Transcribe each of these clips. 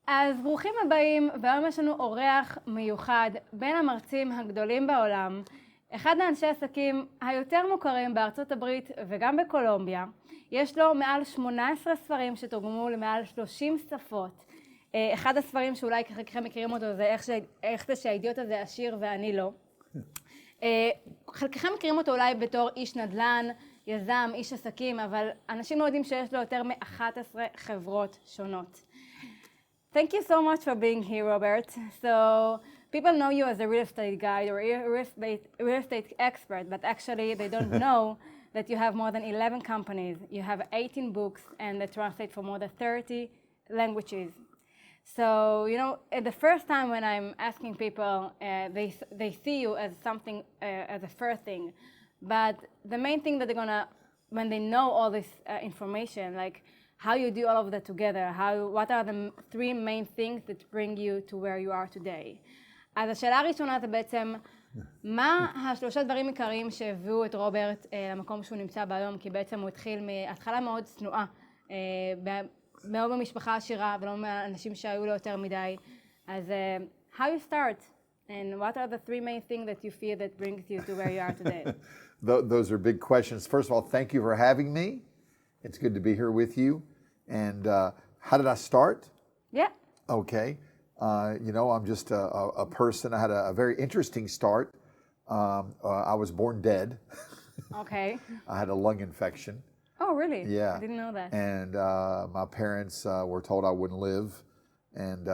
אז ברוכים הבאים, והיום יש לנו אורח מיוחד בין המרצים הגדולים בעולם, אחד האנשי עסקים היותר מוכרים בארצות הברית וגם בקולומביה. יש לו מעל 18 ספרים שתורגמו למעל 30 שפות. אחד הספרים שאולי חלקכם מכירים אותו זה איך זה שהאידיוט הזה עשיר ואני לא. חלקכם מכירים אותו אולי בתור איש נדל"ן, יזם, איש עסקים, אבל אנשים לא יודעים שיש לו יותר מ-11 חברות שונות. Thank you so much for being here, Robert. So people know you as a real estate guy or a real estate expert, but actually they don't know that you have more than 11 companies. You have 18 books and they translate for more than 30 languages. So, you know, the first time when I'm asking people, they see you as something, as a first thing. But the main thing that they're gonna, when they know all this information, like how you do all of that together, what are the three main things that bring you to where you are today. אז השאלה הראשונה זה בעצם, מה השלושה דברים עיקריים שהביאו את רוברט למקום שהוא נמצא בהיום, כי בעצם הוא התחיל מהתחלה מאוד צנועה, מאוד במשפחה עשירה ולא מאנשים שהיו לו יותר מדי. אז how you start and what are the three main things that you feel that brings you to where you are today? Those are big questions. First of all, thank you for having me. It's good to be here with you. And how did I start? Yeah. Okay. You know, I'm just a person. I had a very interesting start. I was born dead. Okay. I had a lung infection. Oh, really? Yeah. I didn't know that. And my parents were told I wouldn't live. And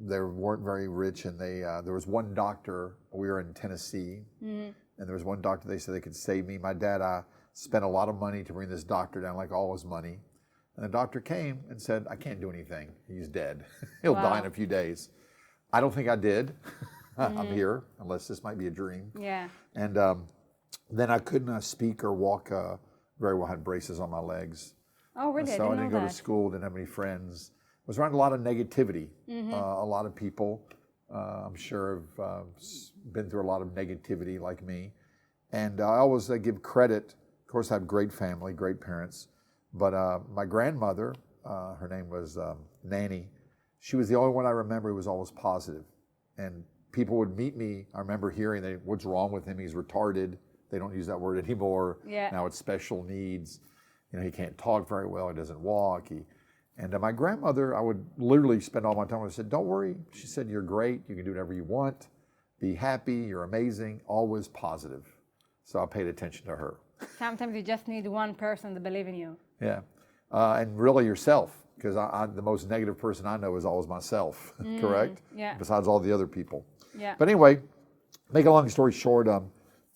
they weren't very rich. And there was one doctor. We were in Tennessee. Mm-hmm. And there was one doctor, they said they could save me. My dad, spent a lot of money to bring this doctor down, like all his money. And the doctor came and said, I can't do anything. He's dead. He'll die in a few days. I don't think I did. I'm here, unless this might be a dream. Yeah. And then I couldn't speak or walk very well. I had braces on my legs. Oh, really? So I didn't go that. to school, didn't have any friends. Was around a lot of negativity. A lot of people, I'm sure, have been through a lot of negativity like me. And I always give credit. Of course, I have great family, great parents, but my grandmother, her name was Nanny, she was the only one I remember who was always positive. And people would meet me, I remember hearing, what's wrong with him, he's retarded. They don't use that word anymore. Yeah. Now it's special needs. You know, he can't talk very well, he doesn't walk. And my grandmother, I would literally spend all my time, I said, don't worry. She said, you're great, you can do whatever you want, be happy, you're amazing, always positive. So I paid attention to her. Sometimes you just need one person to believe in you. Yeah, and really yourself, because the most negative person I know is always myself, correct? Yeah. Besides all the other people. Yeah. But anyway, make a long story short,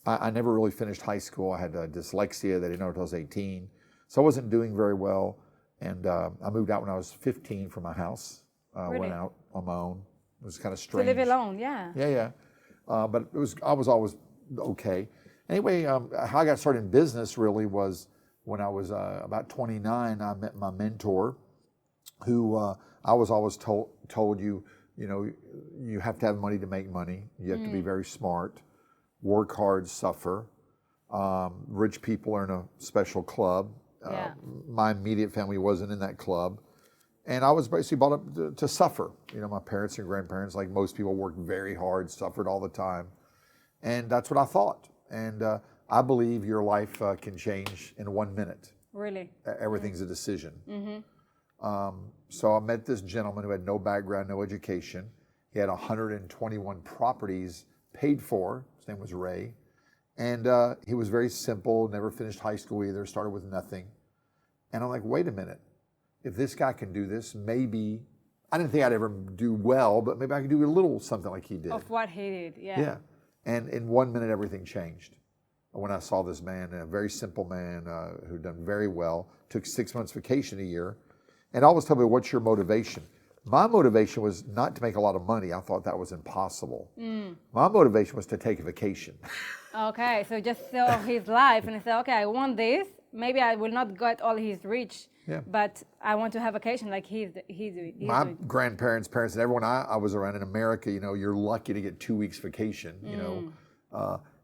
I never really finished high school. I had dyslexia that I didn't know until I was 18. So I wasn't doing very well. And I moved out when I was 15 from my house. Really? Went out on my own. It was kind of strange. To live alone, yeah. Yeah. But I was always okay. Anyway, how I got started in business really was when I was about 29, I met my mentor, who I was always told you know, you have to have money to make money. You have to be very smart, work hard, suffer. Rich people are in a special club. Yeah. My immediate family wasn't in that club. And I was basically brought up to suffer. You know, my parents and grandparents, like most people, worked very hard, suffered all the time. And that's what I thought. And I believe your life can change in 1 minute. Really? Everything's a decision. So I met this gentleman who had no background, no education. He had 121 properties paid for. His name was Ray. And he was very simple, never finished high school either, started with nothing. And I'm like, wait a minute. If this guy can do this, maybe, I didn't think I'd ever do well, but maybe I could do a little something like he did. Of what he did, yeah. Yeah. And in 1 minute, everything changed. When I saw this man, a very simple man who'd done very well, took 6 months vacation a year, and always told me, what's your motivation? My motivation was not to make a lot of money. I thought that was impossible. My motivation was to take a vacation. Okay, so just saw his life and he said, okay, I want this. Maybe I will not get all his rich, but I want to have vacation like he's doing. My grandparents, parents, and everyone I was around in America, you know, you're lucky to get 2 weeks vacation, you know.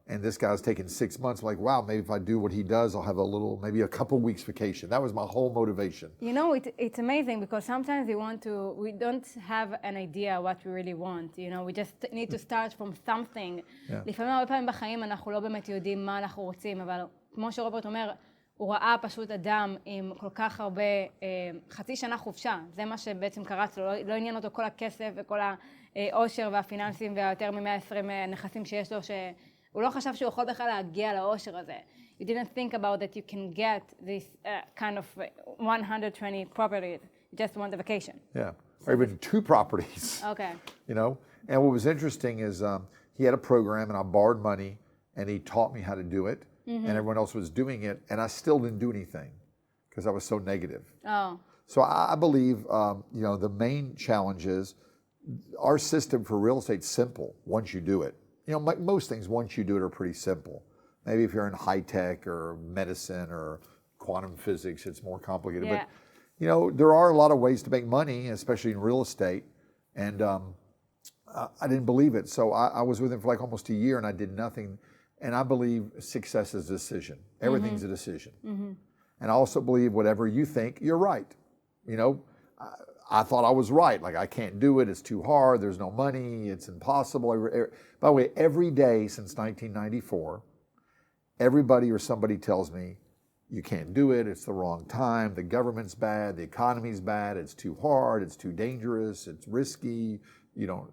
and this guy's taking 6 months. I'm like, wow, maybe if I do what he does, I'll have maybe a couple weeks vacation. That was my whole motivation. You know, it's amazing because sometimes we don't have an idea what we really want. You know, we just need to start from something. לפעמים הרבה פעמים בחיים אנחנו לא באמת יודעים מה אנחנו רוצים, אבל כמו שרוברט אומר, הוא ראה פשוט אדם עם כל כך הרבה, חצי שנה חופשה. זה מה שבעצם קרץ לו, לא עניין אותו כל הכסף וכל העושר והפיננסים והיותר מ-120 נכסים שיש לו, הוא לא חשב שהוא יכול בכלל להגיע לעושר הזה. You didn't think about that you can get this kind of 120 properties. You just want a vacation. Yeah, or even 2 properties. Okay. You know, and what was interesting is he had a program and I borrowed money and he taught me how to do it and everyone else was doing it and I still didn't do anything because I was so negative. Oh. So I believe, you know, the main challenge is our system for real estate's simple once you do it. You know, most things, once you do it, are pretty simple. Maybe if you're in high tech or medicine or quantum physics, it's more complicated. Yeah. But, you know, there are a lot of ways to make money, especially in real estate. And I didn't believe it. So I was with him for like almost a year and I did nothing. And I believe success is a decision. Everything's a decision. And I also believe whatever you think, you're right. You know, I thought I was right. Like, I can't do it. It's too hard. There's no money. It's impossible. By the way, every day since 1994, everybody or somebody tells me, you can't do it. It's the wrong time. The government's bad. The economy's bad. It's too hard. It's too dangerous. It's risky. You know,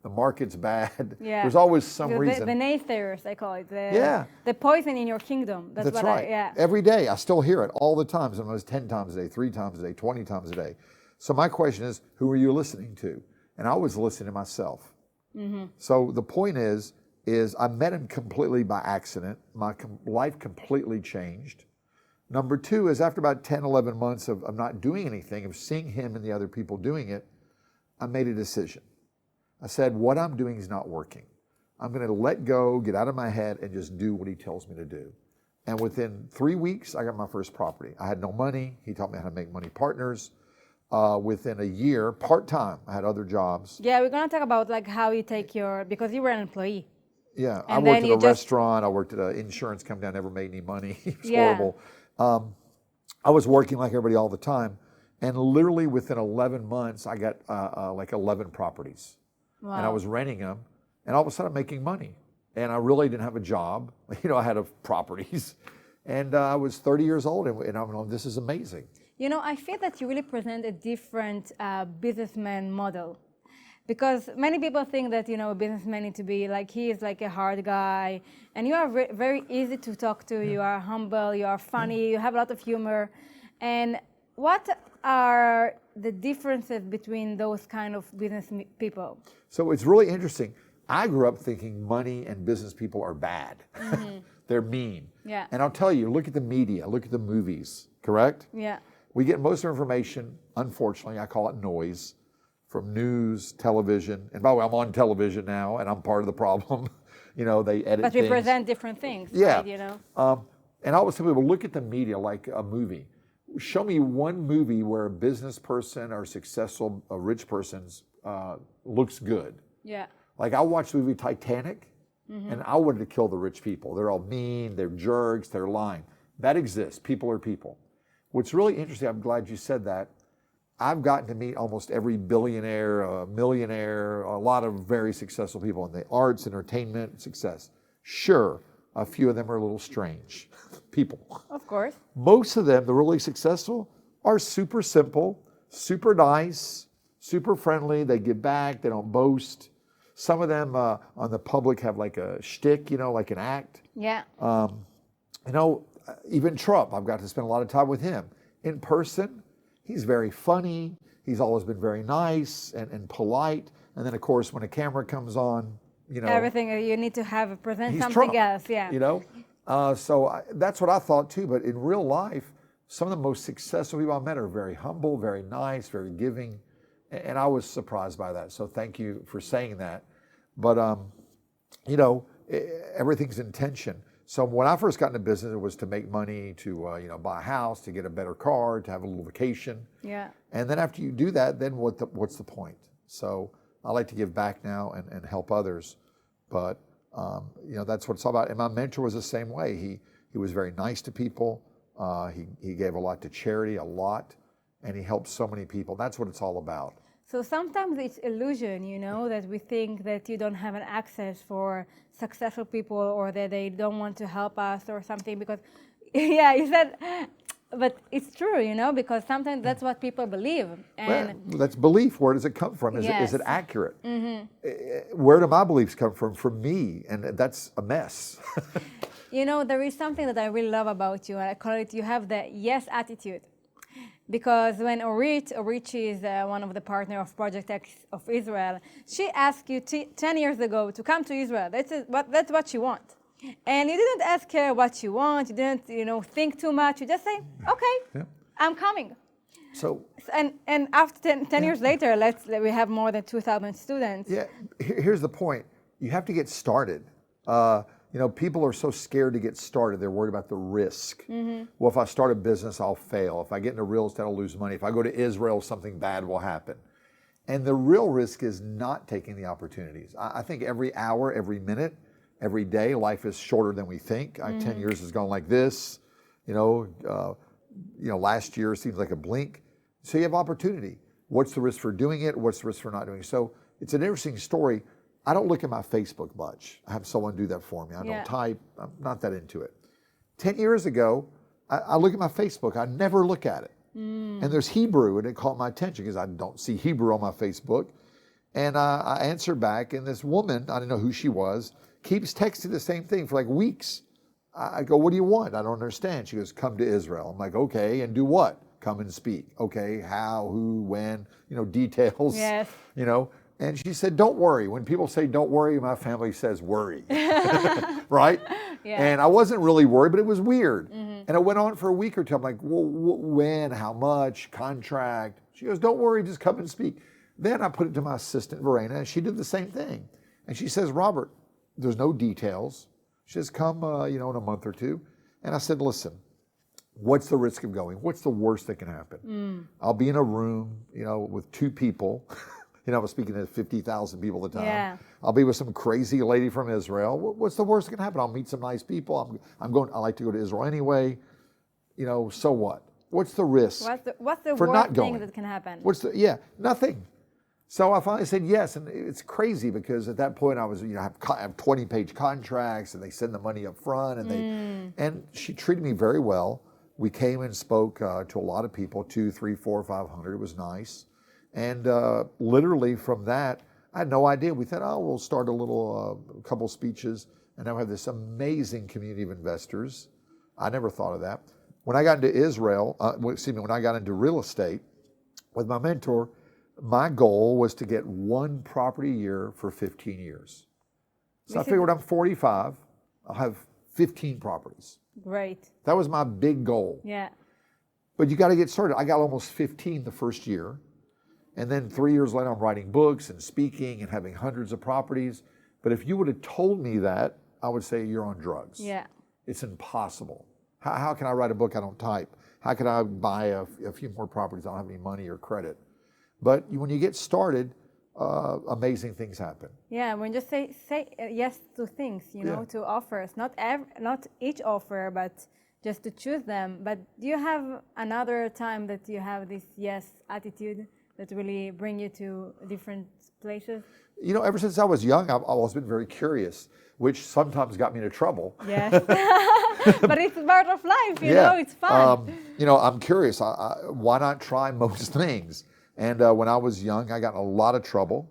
the market's bad. Yeah. There's always some reason. The naysayers, I call it. The poison in your kingdom. That's what right. Every day. I still hear it all the time. Sometimes 10 times a day, 3 times a day, 20 times a day. So my question is, who are you listening to? And I was listening to myself. So the point is I met him completely by accident. My life completely changed. Number 2 is after about 10, 11 months of not doing anything, of seeing him and the other people doing it, I made a decision. I said, what I'm doing is not working. I'm going to let go, get out of my head, and just do what he tells me to do. And within 3 weeks, I got my first property. I had no money. He taught me how to make money partners. Within a year, part-time, I had other jobs. Yeah, we're going to talk about like how you take because you were an employee. Yeah, I worked at a restaurant. I worked at an insurance company. I never made any money. It was horrible. I was working like everybody all the time. And literally within 11 months, I got like 11 properties. Wow. And I was renting them. And all of a sudden, I'm making money. And I really didn't have a job. You know, I had properties. And I was 30 years old. And I'm like, this is amazing. You know, I feel that you really present a different businessman model. Because many people think that, you know, a businessman needs to be like, he is like a hard guy. And you are very easy to talk to. You are humble. You are funny. You have a lot of humor. And what are the differences between those kind of business people? So it's really interesting. I grew up thinking money and business people are bad. They're mean. Yeah. And I'll tell you, look at the media, look at the movies, correct? Yeah. We get most of our information, unfortunately, I call it noise, from news, television. And by the way, I'm on television now, and I'm part of the problem. You know, they edit things. But we present different things, yeah. Right, you know? And I always tell people, look at the media like a movie. Show me one movie where a business person or successful, a rich person looks good. Yeah. Like I watched the movie Titanic, and I wanted to kill the rich people. They're all mean, they're jerks, they're lying. That exists. People are people. What's really interesting, I'm glad you said that, I've gotten to meet almost every billionaire, millionaire, a lot of very successful people in the arts, entertainment, success. Sure, a few of them are a little strange people. Of course. Most of them, the really successful, are super simple, super nice, super friendly. They give back, they don't boast. Some of them on the public have like a shtick, you know, like an act. Yeah. You know, even Trump, I've got to spend a lot of time with him. In person, he's very funny. He's always been very nice and polite. And then, of course, when a camera comes on, you know. Everything you need to have present something Trump, else, yeah. You know, that's what I thought too. But in real life, some of the most successful people I met are very humble, very nice, very giving. And I was surprised by that. So thank you for saying that. But, you know, everything's intention. So when I first got into business, it was to make money, to you know, buy a house, to get a better car, to have a little vacation. Yeah. And then after you do that, then what's the point? So I like to give back now and help others. But That's what it's all about. And my mentor was the same way. He was very nice to people. He gave a lot to charity, a lot, and he helped so many people. That's what it's all about. So sometimes it's illusion, that we think that you don't have an access for successful people, or that they don't want to help us or something, because, yeah, you said, but it's true, because sometimes that's what people believe. And well, that's belief. Where does it come from? Is it accurate? Where do my beliefs come from? From me, and that's a mess. There is something that I really love about you, and I call it, you have the yes attitude. Because when Orit is one of the partners of Project X of Israel, she asked you 10 years ago to come to Israel. That's what she wants. And you didn't ask her what you want. You didn't, think too much. You just say, okay, I'm coming. So and after 10 years later, we have more than 2,000 students. Yeah, here's the point. You have to get started. People are so scared to get started. They're worried about the risk. Well, if I start a business, I'll fail. If I get into real estate, I'll lose money. If I go to Israel, something bad will happen. And the real risk is not taking the opportunities. I think every hour, every minute, every day, life is shorter than we think. 10 years has gone like this. Last year seems like a blink. So you have opportunity. What's the risk for doing it? What's the risk for not doing it? So it's an interesting story. I don't look at my Facebook much. I have someone do that for me. I don't type. I'm not that into it. 10 years ago, I look at my Facebook. I never look at it. And there's Hebrew, and it caught my attention because I don't see Hebrew on my Facebook. And I answered back, and this woman, I didn't know who she was, keeps texting the same thing for like weeks. I go, what do you want? I don't understand. She goes, come to Israel. I'm like, okay, and do what? Come and speak. Okay, how, who, when, details. Yes. And she said, don't worry. When people say don't worry, my family says worry. Right? Yeah. And I wasn't really worried, but it was weird. And it went on for a week or two. I'm like, well, when, how much, contract? She goes, don't worry, just come and speak. Then I put it to my assistant, Verena, and she did the same thing. And she says, Robert, there's no details. She says, come, in a month or two. And I said, listen, what's the risk of going? What's the worst that can happen? I'll be in a room, with two people. I was speaking to 50,000 people at the time. Yeah. I'll be with some crazy lady from Israel. What's the worst that can happen? I'll meet some nice people. I like to go to Israel anyway. So what? What's the risk? What's the for worst not thing going? that can happen? Nothing. So I finally said yes, and it's crazy because at that point I was, I have 20-page contracts, and they send the money up front, and she treated me very well. We came and spoke to a lot of people, 200, 300, 400, 500. It was nice. And literally from that, I had no idea. We thought, we'll start a couple speeches, and now we have this amazing community of investors. I never thought of that. When I got into when I got into real estate with my mentor, my goal was to get one property a year for 15 years. So I figured I'm 45, I'll have 15 properties. Great. That was my big goal. Yeah. But you got to get started. I got almost 15 the first year. And then 3 years later, I'm writing books and speaking and having hundreds of properties. But if you would have told me that, I would say you're on drugs. Yeah. It's impossible. How can I write a book? I don't type. How can I buy a few more properties? I don't have any money or credit. But when you get started, amazing things happen. Yeah, when you just say yes to things, to offers. Not each offer, but just to choose them. But do you have another time that you have this yes attitude that really bring you to different places? Ever since I was young, I've always been very curious, which sometimes got me into trouble. Yes. But it's part of life, it's fun. I'm curious. Why not try most things? And when I was young, I got in a lot of trouble.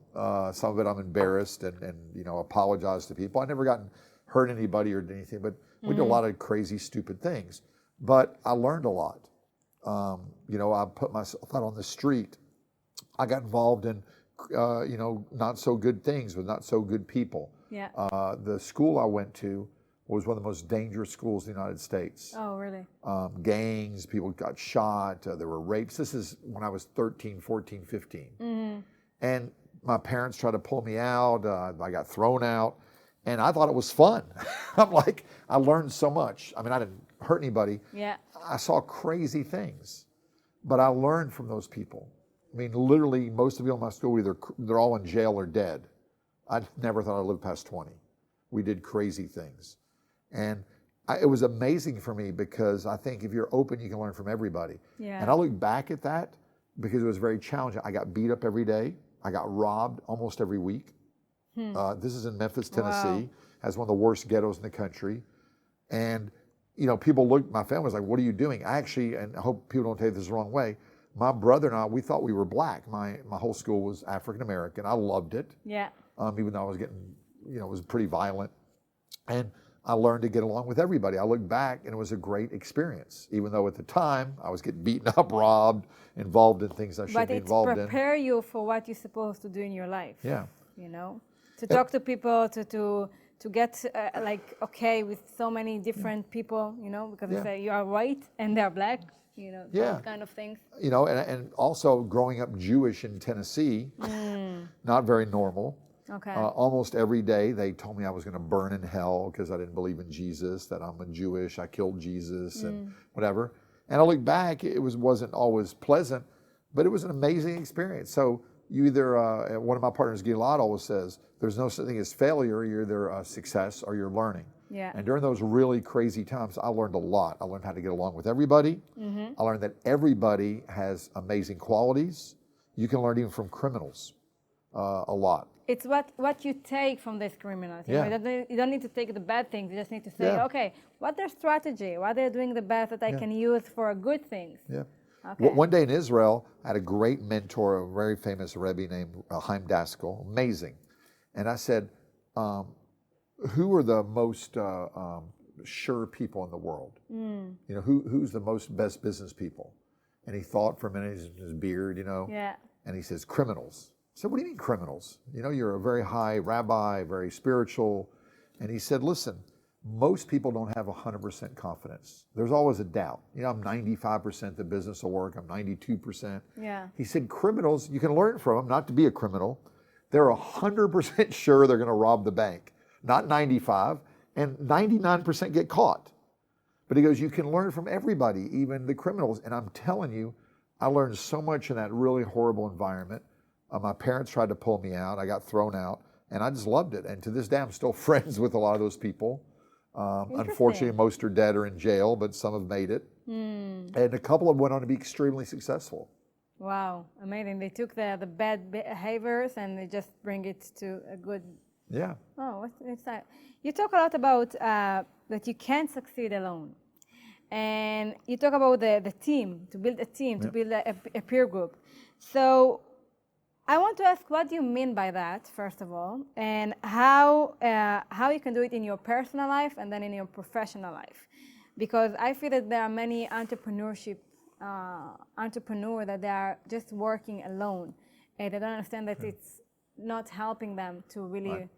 Some of it I'm embarrassed and apologize to people. I never hurt anybody or anything, but we did a lot of crazy, stupid things. But I learned a lot. I put myself out on the street. I got involved in, not so good things with not so good people. Yeah. The school I went to was one of the most dangerous schools in the United States. Oh, really? Gangs, people got shot, there were rapes. This is when I was 13, 14, 15. And my parents tried to pull me out. I got thrown out. And I thought it was fun. I'm like, I learned so much. I mean, I didn't hurt anybody. Yeah. I saw crazy things. But I learned from those people. I mean, literally, most of the people in my school, they're all in jail or dead. I never thought I'd live past 20. We did crazy things. And it was amazing for me because I think if you're open, you can learn from everybody. Yeah. And I look back at that because it was very challenging. I got beat up every day. I got robbed almost every week. This is in Memphis, Tennessee, has one of the worst ghettos in the country. And, you know, people looked, my family was like, what are you doing? I actually, and I hope people don't take this the wrong way, my brother and I, we thought we were black. My whole school was African American. I loved it. Yeah. Even though I was getting, you know, it was pretty violent. And I learned to get along with everybody. I look back and it was a great experience, even though at the time I was getting beaten up, robbed, involved in things I shouldn't be involved in. But it prepare you for what you're supposed to do in your life. Yeah. You know, to talk to people, to get like okay with so many different people, you know, because they say you are white and they're black, you know, those kind of things. You know, and also growing up Jewish in Tennessee, not very normal. Okay. Almost every day they told me I was going to burn in hell because I didn't believe in Jesus, that I'm a Jewish, I killed Jesus and whatever. And I look back, it wasn't always pleasant, but it was an amazing experience. So you either, one of my partners, Gilad, always says, there's no such thing as failure, you're either a success or you're learning. Yeah. And during those really crazy times, I learned a lot. I learned how to get along with everybody. I learned that everybody has amazing qualities. You can learn even from criminals a lot. It's what you take from these criminals. You know, you don't need to take the bad things. You just need to say, okay, what's their strategy? What they're doing the best that I can use for good things. Yeah. Okay. One day in Israel, I had a great mentor, a very famous Rebbe named Chaim, amazing. And I said, who are the most sure people in the world? You know, who's the best business people? And he thought for a minute, his beard, you know, and he says, criminals. I said, what do you mean criminals? You know, you're a very high rabbi, very spiritual. And he said, listen, most people don't have 100% confidence. There's always a doubt. You know, I'm 95% the business will work. I'm 92%. Yeah. He said, criminals, you can learn from them not to be a criminal. They're 100% sure they're going to rob the bank, not 95, and 99% get caught. But he goes, you can learn from everybody, even the criminals. And I'm telling you, I learned so much in that really horrible environment. My parents tried to pull me out. I got thrown out, and I just loved it. And to this day, I'm still friends with a lot of those people. Unfortunately, most are dead or in jail, but some have made it. And a couple of them went on to be extremely successful. Wow, amazing. They took the bad behaviors and they just bring it to a good... Yeah. Oh, what's that? You talk a lot about that you can't succeed alone. And you talk about the team, to build a team, to build a peer group. So I want to ask, what do you mean by that, first of all, and how you can do it in your personal life and then in your professional life? Because I feel that there are many entrepreneurs that they are just working alone, and they don't understand that it's not helping them to really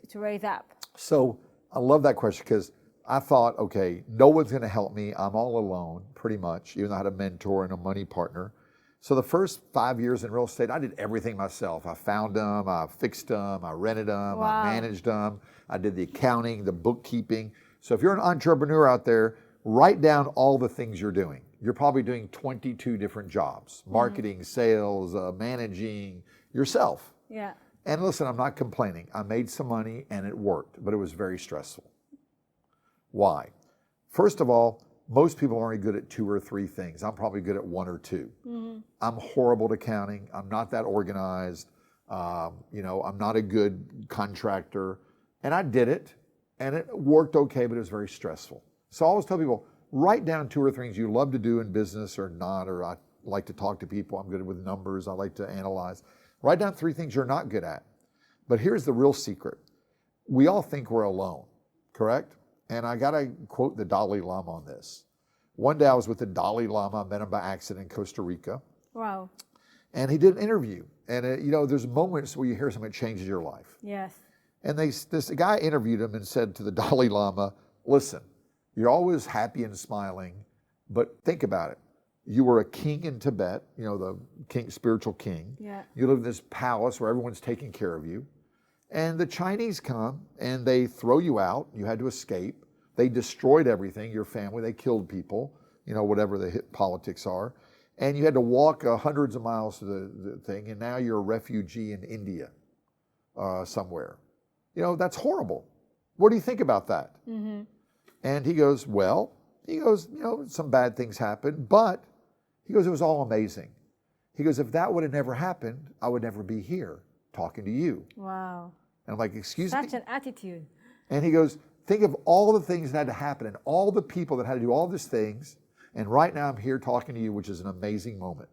to raise up. So I love that question because I thought, okay, no one's going to help me. I'm all alone, pretty much, even though I had a mentor and a money partner. So the first 5 years in real estate, I did everything myself. I found them, I fixed them, I rented them, I managed them, I did the accounting, the bookkeeping. So if you're an entrepreneur out there, write down all the things you're doing. You're probably doing 22 different jobs, marketing, sales, managing yourself. Yeah. And listen, I'm not complaining. I made some money and it worked, but it was very stressful. Why? First of all, most people are only good at 2 or 3 things. I'm probably good at 1 or 2. I'm horrible at accounting. I'm not that organized. You know, I'm not a good contractor. And I did it, and it worked okay, but it was very stressful. So I always tell people, write down 2 or 3 things you love to do in business or not, or I like to talk to people. I'm good with numbers. I like to analyze. Write down 3 things you're not good at. But here's the real secret. We all think we're alone, correct? And I got to quote the Dalai Lama on this. One day I was with the Dalai Lama. I met him by accident in Costa Rica. Wow. And he did an interview. And, you know, there's moments where you hear something that changes your life. Yes. And this guy interviewed him and said to the Dalai Lama, listen, you're always happy and smiling, but think about it. You were a king in Tibet, you know, the king, spiritual king. Yeah. You live in this palace where everyone's taking care of you. And the Chinese come and they throw you out. You had to escape. They destroyed everything, your family. They killed people, you know, whatever the politics are. And you had to walk hundreds of miles to the thing. And now you're a refugee in India somewhere. You know, that's horrible. What do you think about that? And he goes, well, some bad things happened, but he goes, it was all amazing. He goes, if that would have never happened, I would never be here talking to you. Wow. And I'm like, excuse me? Such an attitude. And he goes, think of all the things that had to happen and all the people that had to do all these things. And right now I'm here talking to you, which is an amazing moment.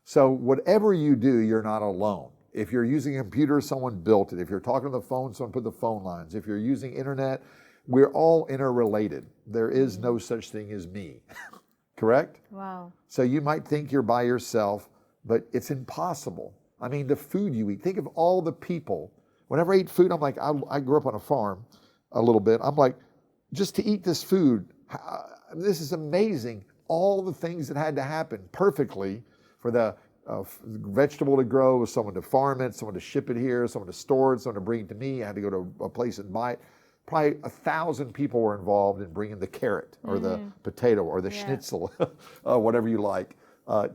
So whatever you do, you're not alone. If you're using a computer, someone built it. If you're talking on the phone, someone put the phone lines. If you're using internet, we're all interrelated. There is no such thing as me. Correct? Wow. So you might think you're by yourself, but it's impossible. I mean, the food you eat, think of all the people. Whenever I eat food, I'm like, I grew up on a farm a little bit. I'm like, just to eat this food, this is amazing. All the things that had to happen perfectly for the vegetable to grow, someone to farm it, someone to ship it here, someone to store it, someone to bring it to me. I had to go to a place and buy it. Probably 1,000 people were involved in bringing the carrot or the potato or the schnitzel, whatever you like,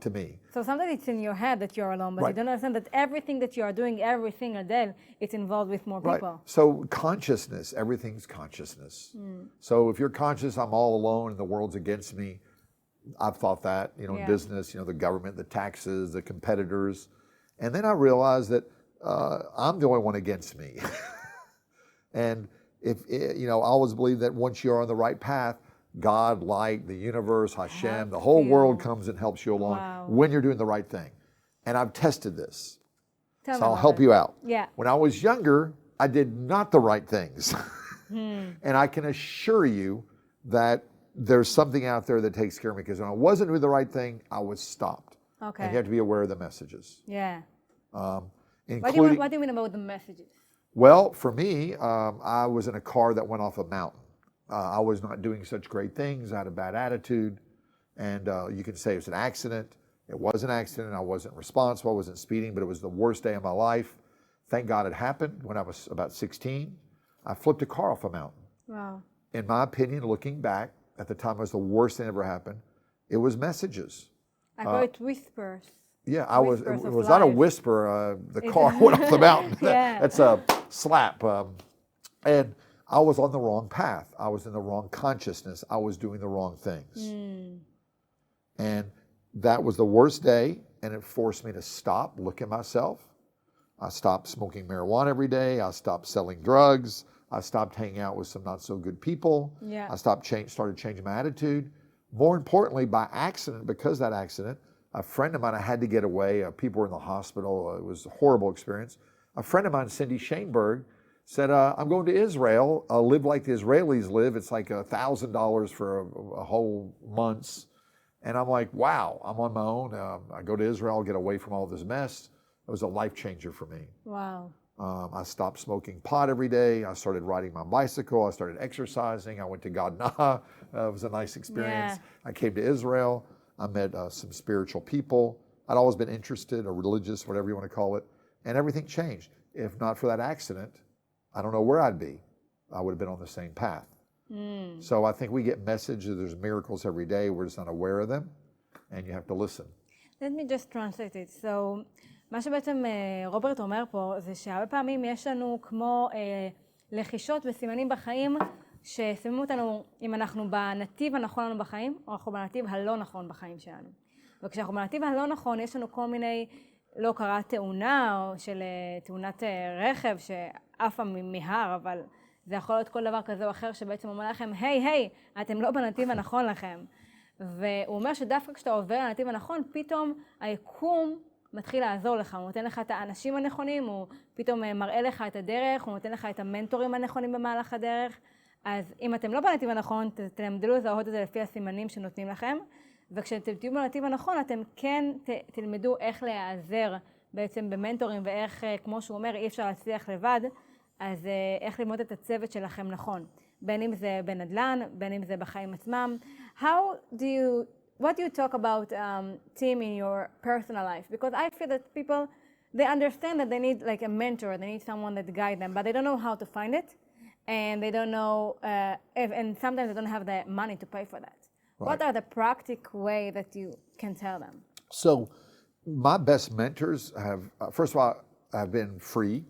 to me. So sometimes it's in your head that you're alone, but you don't understand that everything that you are doing every single day, it's involved with more people. Right. So consciousness, everything's consciousness. So if you're conscious, I'm all alone and the world's against me. I've thought that, in business, the government, the taxes, the competitors. And then I realized that I'm the only one against me. And if, I always believe that once you're on the right path, God, light, the universe, Hashem, the whole world comes and helps you along when you're doing the right thing. And I've tested this. So I'll help you out. Yeah. When I was younger, I did not the right things. And I can assure you that there's something out there that takes care of me, because when I wasn't doing the right thing, I was stopped. Okay. And you have to be aware of the messages. Yeah. What do you mean about the messages? Well, for me, I was in a car that went off a mountain. I was not doing such great things. I had a bad attitude. And you can say it was an accident. It was an accident. I wasn't responsible. I wasn't speeding, but it was the worst day of my life. Thank God it happened when I was about 16. I flipped a car off a mountain. Wow. In my opinion, looking back, at the time it was the worst thing that ever happened. It was messages. I call it whispers. Yeah, it was life. not a whisper. The car went off the mountain. That's a slap. And I was on the wrong path. I was in the wrong consciousness. I was doing the wrong things. And that was the worst day, and it forced me to stop, look at myself. I stopped smoking marijuana every day. I stopped selling drugs. I stopped hanging out with some not so good people. Yeah. I started changing my attitude. More importantly, by accident, because of that accident, a friend of mine, I had to get away. People were in the hospital. It was a horrible experience. A friend of mine, Cindy Shaneberg, said, I'm going to Israel. I'll live like the Israelis live. It's like $1,000 for a whole month. And I'm like, wow, I'm on my own. I go to Israel, I'll get away from all this mess. It was a life changer for me. Wow. I stopped smoking pot every day. I started riding my bicycle. I started exercising. I went to Gadna. It was a nice experience. I came to Israel. I met some spiritual people. I'd always been interested, or religious, whatever you want to call it. And everything changed. If not for that accident, I don't know where I'd be. I would have been on the same path. So I think we get messages. There's miracles every day. We're just not aware of them. And you have to listen. Let me just translate it. So, מה שבעצם רוברט אומר פה זה שהרבה פעמים יש לנו כמו לחישות וסימנים בחיים ששמים אותנו אם אנחנו בנתיב הנכון לנו בחיים או אנחנו בנתיב הלא נכון בחיים שלנו. וכשאנחנו בנתיב הלא נכון יש לנו כל מיני, לא קרה תאונה או של תאונת רכב שעפה מהר, אבל זה יכול להיות כל דבר כזה או אחר שבעצם אומר לכם, היי, אתם לא בנתיב הנכון לכם. והוא אומר שדווקא כשאתה עובר לנתיב הנכון, פתאום היקום מתחיל לעזור לך, הוא נותן לך את האנשים הנכונים, הוא פתאום מראה לך את הדרך, הוא נותן לך את המנטורים הנכונים במהלך הדרך. אז אם אתם לא בנתיב הנכון, תלמדו לזהות את זה לפי הסימנים שנותנים לכם, וכשאתם תהיו בנתיב הנכון, אתם כן תלמדו איך להיעזר בעצם במנטורים, ואיך, כמו שהוא אומר, אי אפשר להצליח לבד, אז איך ללמוד את הצוות שלכם נכון. בין אם זה בנדל"ן, בין אם זה בחיים עצמם. What do you talk about team in your personal life? Because I feel that people, they understand that they need like a mentor, they need someone that guide them, but they don't know how to find it, and they don't know, and sometimes they don't have the money to pay for that. Right. What are the practical way that you can tell them? So, my best mentors have, first of all, have been free.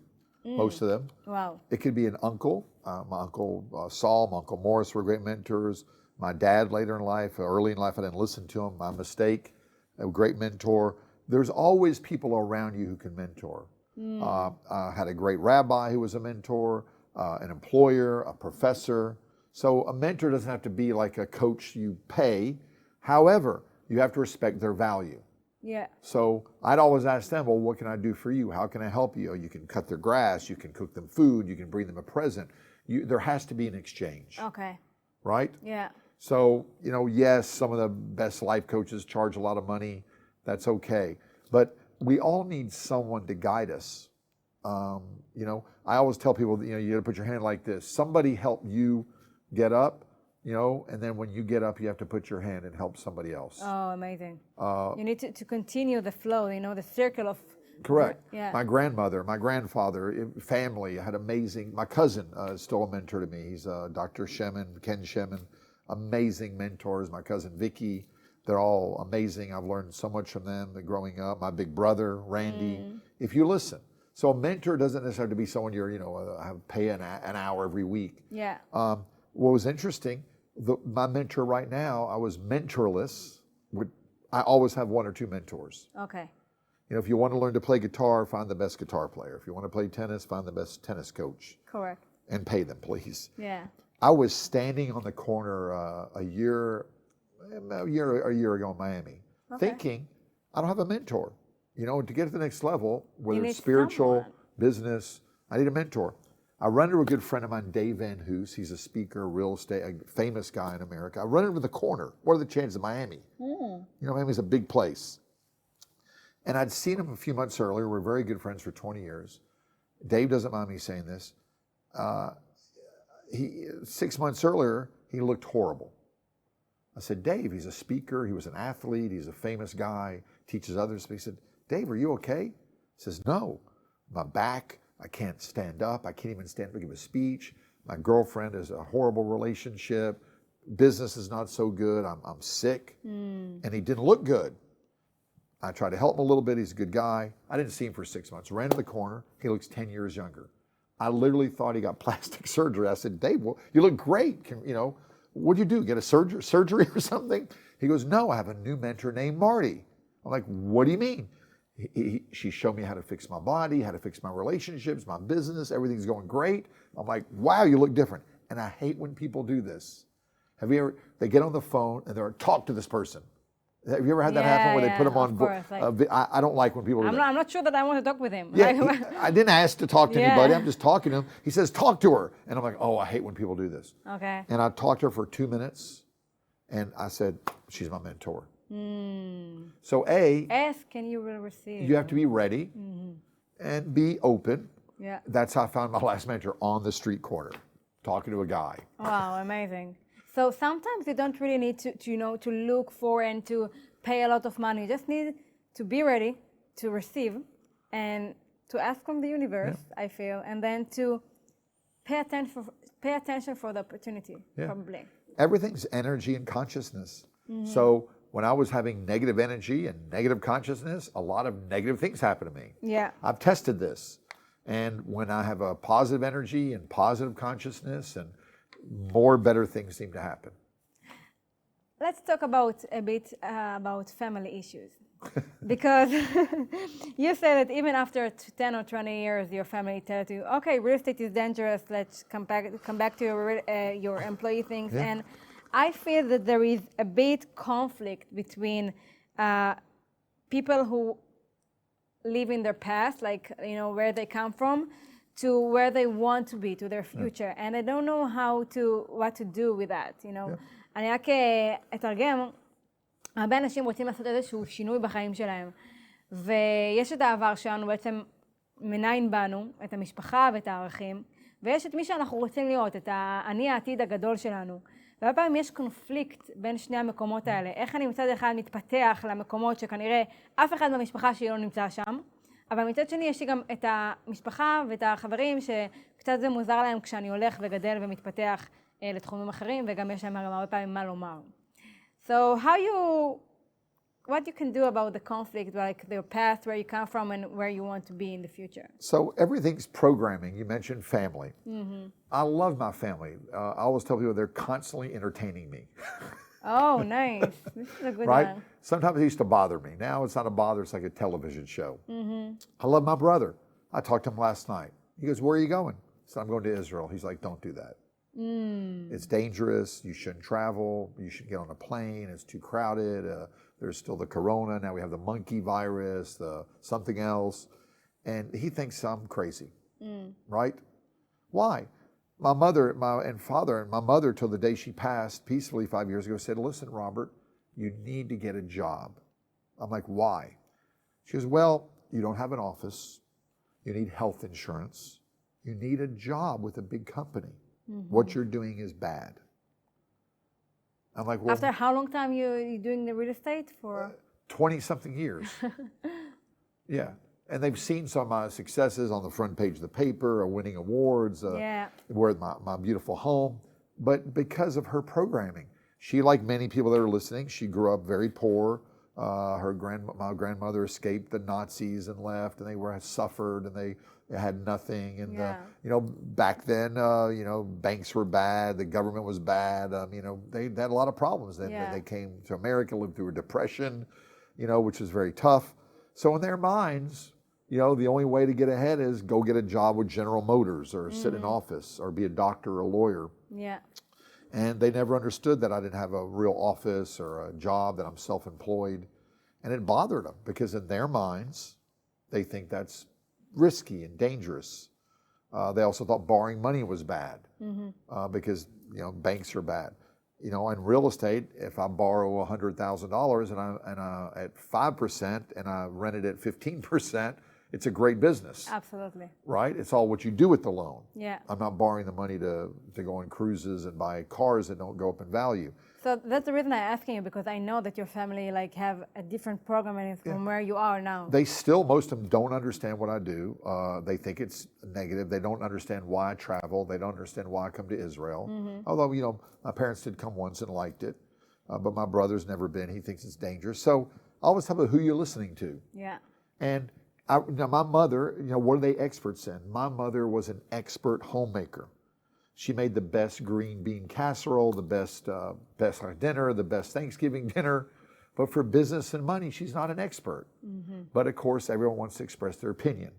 most of them. Wow. It could be an uncle. My uncle Saul, my uncle Morris were great mentors. My dad later in life, early in life, I didn't listen to him. My mistake, a great mentor. There's always people around you who can mentor. I had a great rabbi who was a mentor, an employer, a professor. So a mentor doesn't have to be like a coach you pay. However, you have to respect their value. Yeah. So I'd always ask them, well, what can I do for you? How can I help you? You can cut their grass, you can cook them food, you can bring them a present. There has to be an exchange. Okay. Right? Yeah. So, yes, some of the best life coaches charge a lot of money. That's okay. But we all need someone to guide us. I always tell people, you got to put your hand like this. Somebody help you get up, and then when you get up, you have to put your hand and help somebody else. Oh, amazing. You need to continue the flow, the circle of... Correct. Yeah. My grandmother, my grandfather, family, I had amazing, my cousin is still a mentor to me. He's Dr. Ken Shemin, amazing mentors. My cousin Vicky, they're all amazing. I've learned so much from them growing up. My big brother, Randy, if you listen. So a mentor doesn't necessarily have to be someone pay an hour every week. Yeah. What was interesting, my mentor right now, I was mentorless. I always have one or two mentors. Okay. If you want to learn to play guitar, find the best guitar player. If you want to play tennis, find the best tennis coach. Correct. And pay them, please. Yeah. I was standing on the corner a year ago in Miami, thinking, I don't have a mentor. To get to the next level, whether it's spiritual, business, I need a mentor. I run into a good friend of mine, Dave Van Hoos. He's a speaker, real estate, a famous guy in America. I run into the corner. What are the chances of Miami? Miami's a big place. And I'd seen him a few months earlier. We're very good friends for 20 years. Dave doesn't mind me saying this. 6 months earlier, he looked horrible. I said, Dave, he's a speaker. He was an athlete. He's a famous guy, teaches others. He said, Dave, are you okay? He says, no, my back, I can't stand up. I can't even stand up to give a speech. My girlfriend is a horrible relationship. Business is not so good. I'm sick. And he didn't look good. I tried to help him a little bit. He's a good guy. I didn't see him for 6 months. Ran to the corner. He looks 10 years younger. I literally thought he got plastic surgery. I said, Dave, well, you look great. What'd you do? Get a surgery or something? He goes, no, I have a new mentor named Marty. I'm like, what do you mean? She showed me how to fix my body, how to fix my relationships, my business. Everything's going great. I'm like, wow, you look different. And I hate when people do this. They get on the phone and they're talk to this person. Have you ever had that happen where they put them on? Of course, I don't like when people do that. I'm not sure that I want to talk with him. Yeah, I didn't ask to talk to anybody. I'm just talking to him. He says, talk to her. And I'm like, oh, I hate when people do this. Okay. And I talked to her for 2 minutes. And I said, she's my mentor. So ask, can you receive? You have to be ready and be open. Yeah. That's how I found my last mentor, on the street corner, talking to a guy. Wow, amazing. So sometimes you don't really need to look for and to pay a lot of money. You just need to be ready to receive and to ask from the universe, I feel, and then to pay attention for the opportunity, probably. Everything's energy and consciousness. So when I was having negative energy and negative consciousness, a lot of negative things happen to me. Yeah. I've tested this. And when I have a positive energy and positive consciousness, and more better things seem to happen. Let's talk a bit about family issues. Because you say that even after 10 or 20 years, your family tells you, okay, real estate is dangerous, let's come back to your employee things. And I feel that there is a bit conflict between people who live in their past, like, where they come from, to where they want to be, to their future. And I don't know what to do with that, אני רק אתרגם, הרבה אנשים רוצים לעשות איזשהו שינוי בחיים שלהם. ויש את העבר שלנו, בעצם מניין בנו, את המשפחה ואת הערכים, ויש את מי שאנחנו רוצים להיות, את אני העתיד הגדול שלנו. והרבה פעמים יש קונפליקט בין שני המקומות האלה. איך אני מצד אחד מתפתח למקומות שכנראה אף אחד במשפחה שלי לא נמצא שם, אבל מצד שני יש לי גם את המשפחה ואת החברים שקצת זה מוזר להם כשאני הולך וגדל ומתפתח לתחומים אחרים, וגם יש להם הרבה פעמים מה לומר. So how you what you can do about the conflict, like the past, where you come from and where you want to be in the future. So everything's programming. You mentioned family. I love my family. I always tell people they're constantly entertaining me. Oh, nice. This is a good Right? one. Sometimes it used to bother me. Now it's not a bother, it's like a television show. I love my brother. I talked to him last night. He goes, where are you going? I said, I'm going to Israel. He's like, don't do that. It's dangerous. You shouldn't travel. You should get on a plane. It's too crowded. There's still the corona. Now we have the monkey virus, the something else. And he thinks I'm crazy, right? Why? My mother and father, and my mother till the day she passed peacefully 5 years ago said, listen, Robert, you need to get a job. I'm like, why? She goes, well, you don't have an office. You need health insurance. You need a job with a big company. What you're doing is bad. I'm like, well, After how long time you doing the real estate for? 20-something years. Yeah. And they've seen some of my successes on the front page of the paper, or winning awards, where my beautiful home. But because of her programming, she, like many people that are listening, she grew up very poor. My grandmother escaped the Nazis and left, and they suffered, and they had nothing. And back then, banks were bad, the government was bad. They had a lot of problems. Then they came to America, lived through a depression, which was very tough. So in their minds, the only way to get ahead is go get a job with General Motors, or sit in office, or be a doctor or a lawyer. Yeah. And they never understood that I didn't have a real office or a job, that I'm self-employed. And it bothered them, because in their minds, they think that's risky and dangerous. They also thought borrowing money was bad, because banks are bad. In real estate, if I borrow $100,000 and I at 5% and I rent it at 15%, it's a great business. Absolutely. Right? It's all what you do with the loan. Yeah. I'm not borrowing the money to go on cruises and buy cars that don't go up in value. So that's the reason I'm asking you, because I know that your family have a different programming from where you are now. Most of them don't understand what I do. They think it's negative. They don't understand why I travel. They don't understand why I come to Israel. Although, my parents did come once and liked it, but my brother's never been. He thinks it's dangerous. So I always talk about who you're listening to. Yeah. And my mother, what are they experts in? My mother was an expert homemaker. She made the best green bean casserole, the best dinner, the best Thanksgiving dinner. But for business and money, she's not an expert. But of course, everyone wants to express their opinion.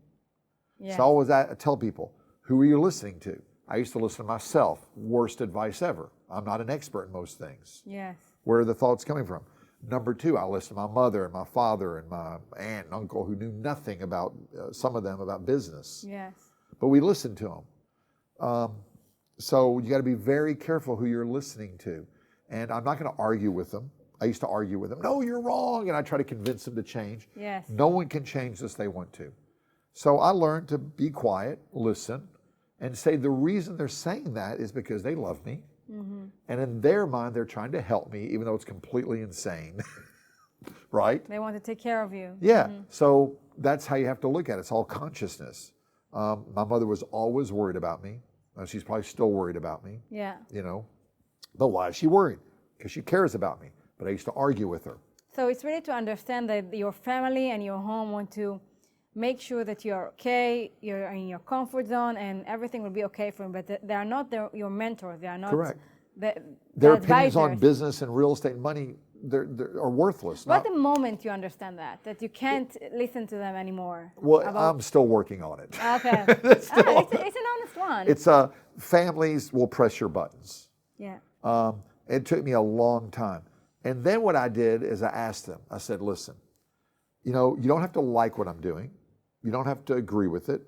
Yes. So I always tell people, who are you listening to? I used to listen to myself. Worst advice ever. I'm not an expert in most things. Yes. Where are the thoughts coming from? Number two, I listened to my mother and my father and my aunt and uncle, who knew nothing about, some of them, about business. Yes. But we listened to them. So you got to be very careful who you're listening to. And I'm not going to argue with them. I used to argue with them. No, you're wrong. And I try to convince them to change. Yes. No one can change this they want to. So I learned to be quiet, listen, and say the reason they're saying that is because they love me. And in their mind, they're trying to help me, even though it's completely insane. Right? They want to take care of you. Yeah. So that's how you have to look at it. It's all consciousness. My mother was always worried about me. She's probably still worried about me. Yeah. But why is she worried? Because she cares about me. But I used to argue with her. So it's really to understand that your family and your home want to make sure that you're okay, you're in your comfort zone, and everything will be okay for you. But they are not your mentors. They are not Correct. Their opinions on advisors. business and real estate and money are worthless. What the moment you understand that you can't listen to them anymore? Well, I'm still working on it. Okay. It's It's an honest one. It's families will press your buttons. Yeah. It took me a long time. And then what I did is I asked them, I said, listen, you don't have to like what I'm doing. You don't have to agree with it.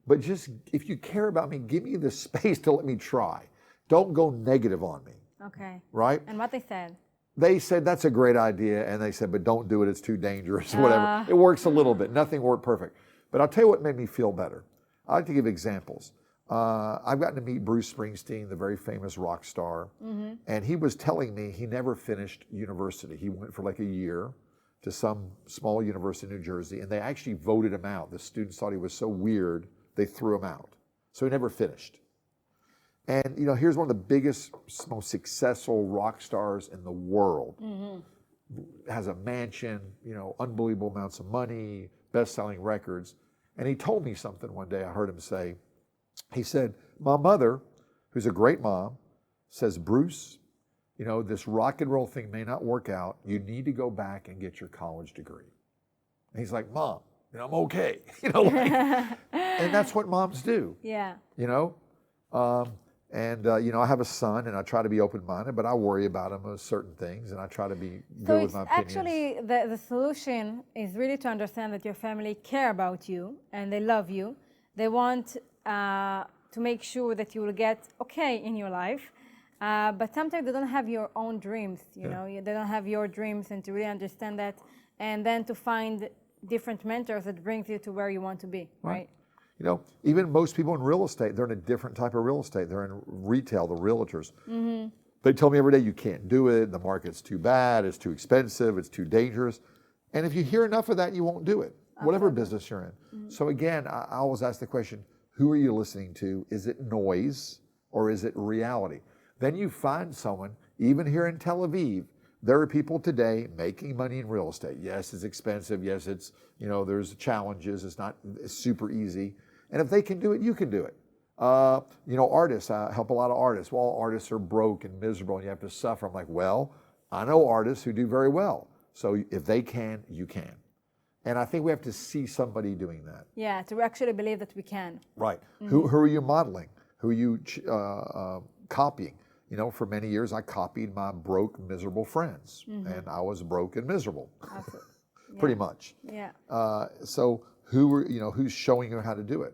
But just, if you care about me, give me the space to let me try. Don't go negative on me. Okay. Right? And what they said? They said, that's a great idea. And they said, but don't do it. It's too dangerous, whatever. It works a little bit. Nothing worked perfect. But I'll tell you what made me feel better. I like to give examples. I've gotten to meet Bruce Springsteen, the very famous rock star. And he was telling me he never finished university. He went for like a year to some small university in New Jersey, and they actually voted him out. The students thought he was so weird, they threw him out. So he never finished. And here's one of the biggest, most successful rock stars in the world. has a mansion, unbelievable amounts of money, best-selling records. And he told me something one day. I heard him say, he said, my mother, who's a great mom, says, Bruce, this rock and roll thing may not work out. You need to go back and get your college degree. And he's like, Mom, I'm okay. And that's what moms do. Yeah. I have a son, and I try to be open-minded, but I worry about him with certain things, and I try to be good with my opinions. So actually, the solution is really to understand that your family care about you, and they love you. They want to make sure that you will get okay in your life, but sometimes they don't have your own dreams, they don't have your dreams, and to really understand that, and then to find different mentors that brings you to where you want to be, right? Even most people in real estate, they're in a different type of real estate. They're in retail, the realtors. Mm-hmm. They tell me every day, you can't do it, the market's too bad, it's too expensive, it's too dangerous. And if you hear enough of that, you won't do it, whatever business you're in. Mm-hmm. So again, I always ask the question, who are you listening to? Is it noise or is it reality? Then you find someone, even here in Tel Aviv, there are people today making money in real estate. Yes, it's expensive. Yes, it's, there's challenges. It's not super easy. And if they can do it, you can do it. Artists, I help a lot of artists. Well, artists are broke and miserable and you have to suffer. I'm like, well, I know artists who do very well. So if they can, you can. And I think we have to see somebody doing that. Yeah, to actually believe that we can. Right. Mm-hmm. Who are you modeling? Who are you copying? For many years, I copied my broke, miserable friends. Mm-hmm. And I was broke and miserable. Absolutely. Yeah. Pretty much. Yeah. So who's showing you how to do it?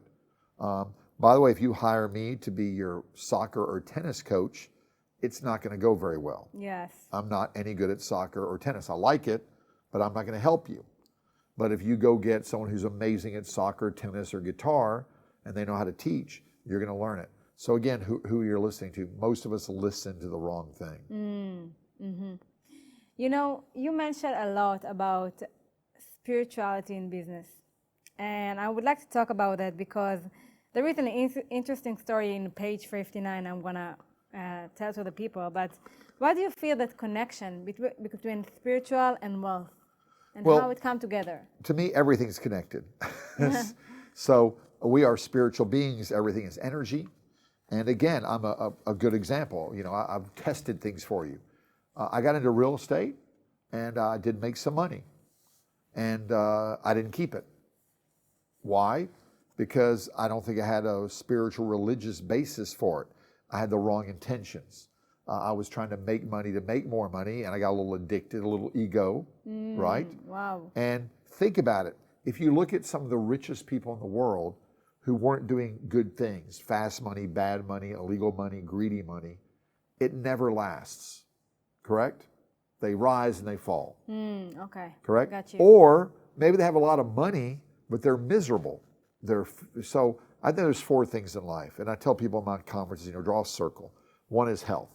By the way, if you hire me to be your soccer or tennis coach, it's not going to go very well. Yes. I'm not any good at soccer or tennis. I like it, but I'm not going to help you. But if you go get someone who's amazing at soccer, tennis, or guitar, and they know how to teach, you're going to learn it. So again, who you're listening to, most of us listen to the wrong thing. Mm-hmm. You mentioned a lot about spirituality in business. And I would like to talk about that because there is an interesting story in page 59 I'm going to tell to the people. But why do you feel that connection between spiritual and wealth and how it come together? To me, everything's connected. So we are spiritual beings. Everything is energy. And again, I'm a good example. I've tested things for you. I got into real estate and I did make some money. And I didn't keep it. Why? Because I don't think I had a spiritual religious basis for it. I had the wrong intentions. I was trying to make money to make more money, and I got a little addicted, a little ego, right? Wow. And think about it. If you look at some of the richest people in the world who weren't doing good things, fast money, bad money, illegal money, greedy money, it never lasts, correct? They rise and they fall. Okay. Correct? Got you. Or maybe they have a lot of money, but they're miserable. So I think there's four things in life. And I tell people in my conferences, draw a circle. One is health.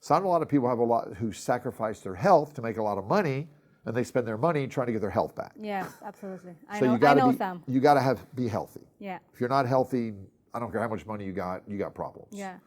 So I know a lot of people who sacrifice their health to make a lot of money, and they spend their money trying to get their health back. Yes, absolutely. I So know some. You got to be healthy. Yeah. If you're not healthy, I don't care how much money you got problems. Yeah.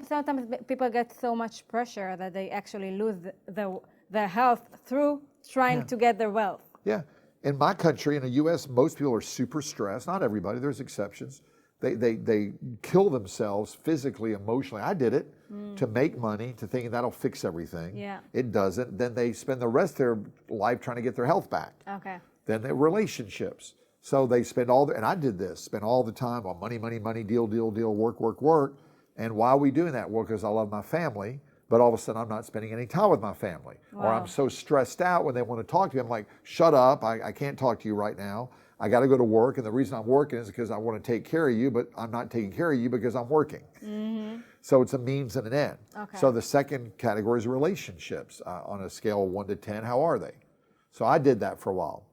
Sometimes people get so much pressure that they actually lose their health through trying to get their wealth. Yeah. In my country, in the U.S., most people are super stressed. Not everybody, there's exceptions. They kill themselves physically, emotionally. I did it to make money, to think that'll fix everything. Yeah. It doesn't. Then they spend the rest of their life trying to get their health back. Okay. Then their relationships. So they spend and I did this, spend all the time on money, deal, work. And why are we doing that? Well, because I love my family, but all of a sudden I'm not spending any time with my family. Wow. Or I'm so stressed out when they want to talk to me. I'm like, shut up, I can't talk to you right now. I got to go to work, and the reason I'm working is because I want to take care of you, but I'm not taking care of you because I'm working. Mm-hmm. So it's a means and an end. Okay. So the second category is relationships. On a scale of 1 to 10, how are they? So I did that for a while.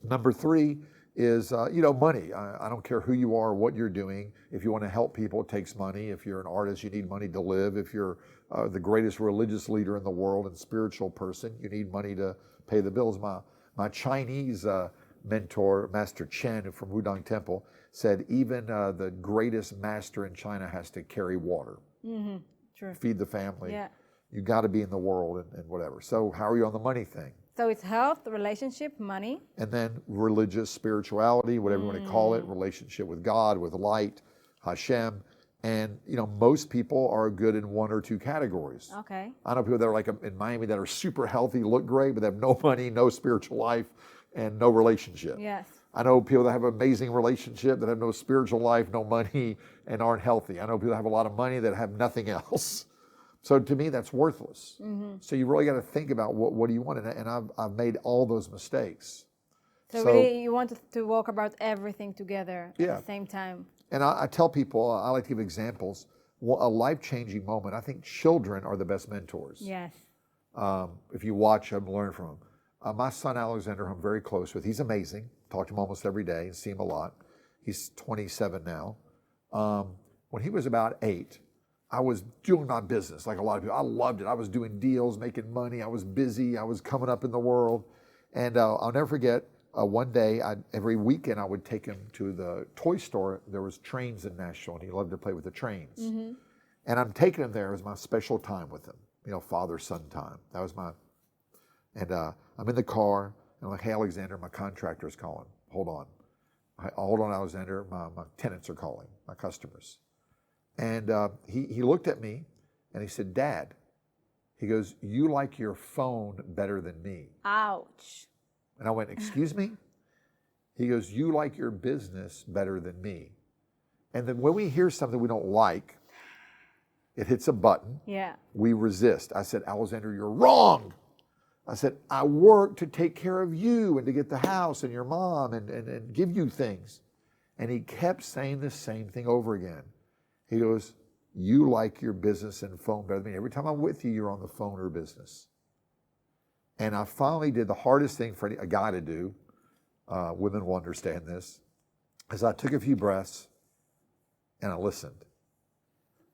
Number 3 is, money. I don't care who you are, what you're doing. If you want to help people, it takes money. If you're an artist, you need money to live. If you're the greatest religious leader in the world and spiritual person, you need money to pay the bills. My Chinese mentor, Master Chen from Wudang Temple, said even the greatest master in China has to carry water, True. feed the family. Yeah. You got to be in the world and whatever. So how are you on the money thing? So it's health, relationship, money. And then religious spirituality, whatever you want to call it, relationship with God, with light, Hashem. And, you know, most people are good in one or two categories. Okay. I know people that are like in Miami that are super healthy, look great, but they have no money, no spiritual life, and no relationship. Yes. I know people that have an amazing relationship that have no spiritual life, no money, and aren't healthy. I know people that have a lot of money that have nothing else. So to me, that's worthless. Mm-hmm. So you really got to think about what do you want, and I've made all those mistakes. So really, you want to walk about everything together at the same time. And I tell people, I like to give examples. A life-changing moment. I think children are the best mentors. Yes. If you watch them, learn from them. My son Alexander, who I'm very close with, he's amazing. Talk to him almost every day and see him a lot. He's 27 now. When he was about 8, I was doing my business like a lot of people. I loved it. I was doing deals, making money. I was busy. I was coming up in the world. And I'll never forget, one day, every weekend, I would take him to the toy store. There was trains in Nashville, and he loved to play with the trains. Mm-hmm. And I'm taking him there as my special time with him, you know, father-son time. That was my, and I'm in the car, and I'm like, hey, Alexander, my contractor's calling. Hold on. Hold on, Alexander, my tenants are calling, my customers. And he looked at me, and he said, Dad, he goes, you like your phone better than me. Ouch. And I went, excuse me? He goes, you like your business better than me. And then when we hear something we don't like, it hits a button. Yeah. We resist. I said, Alexander, you're wrong. I said, I work to take care of you and to get the house and your mom and give you things. And he kept saying the same thing over again. He goes, you like your business and phone better than me. Every time I'm with you, you're on the phone or business. And I finally did the hardest thing for a guy to do. Women will understand this. Is I took a few breaths and I listened.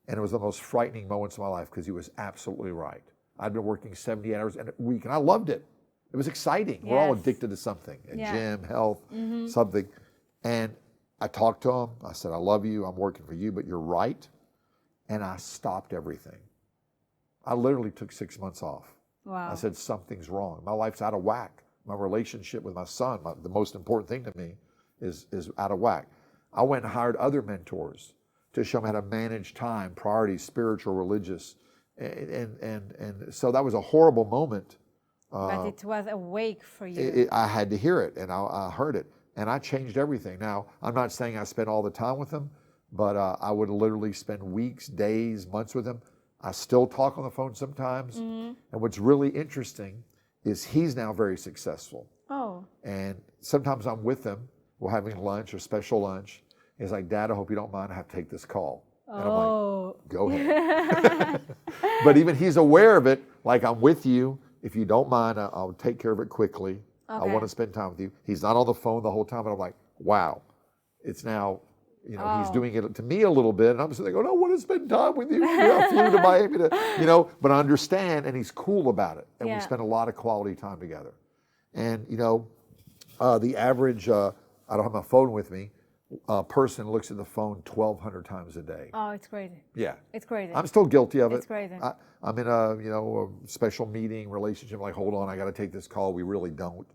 And it was the most frightening moments of my life because he was absolutely right. I'd been working 70 hours a week and I loved it. It was exciting. Yes. We're all addicted to something, a gym, health, something. And I talked to him. I said, I love you. I'm working for you, but you're right. And I stopped everything. I literally took 6 months off. Wow. I said, something's wrong. My life's out of whack. My relationship with my son, the most important thing to me, is out of whack. I went and hired other mentors to show them how to manage time, priorities, spiritual, religious. And so that was a horrible moment. But it was a wake for you. I had to hear it, and I heard it. And I changed everything. Now, I'm not saying I spent all the time with him, but I would literally spend weeks, days, months with him. I still talk on the phone sometimes. Mm-hmm. And what's really interesting is he's now very successful. Oh. And sometimes I'm with him. We're having lunch or special lunch. He's like, Dad, I hope you don't mind. I have to take this call. And I'm like, go ahead. But even he's aware of it. Like, I'm with you. If you don't mind, I'll take care of it quickly. Okay. I want to spend time with you. He's not on the phone the whole time. But I'm like, wow. It's now, you know, he's doing it to me a little bit. And I'm sitting there going, I want to spend time with you. I flew to Miami to, you know, but I understand. And he's cool about it. And we spend a lot of quality time together. And, you know, the average, I don't have my phone with me, person looks at the phone 1,200 times a day. Oh, it's crazy. Yeah. It's crazy. I'm still guilty of it. It's crazy. I'm in a, you know, a special meeting, relationship, like, hold on, I got to take this call. We really don't.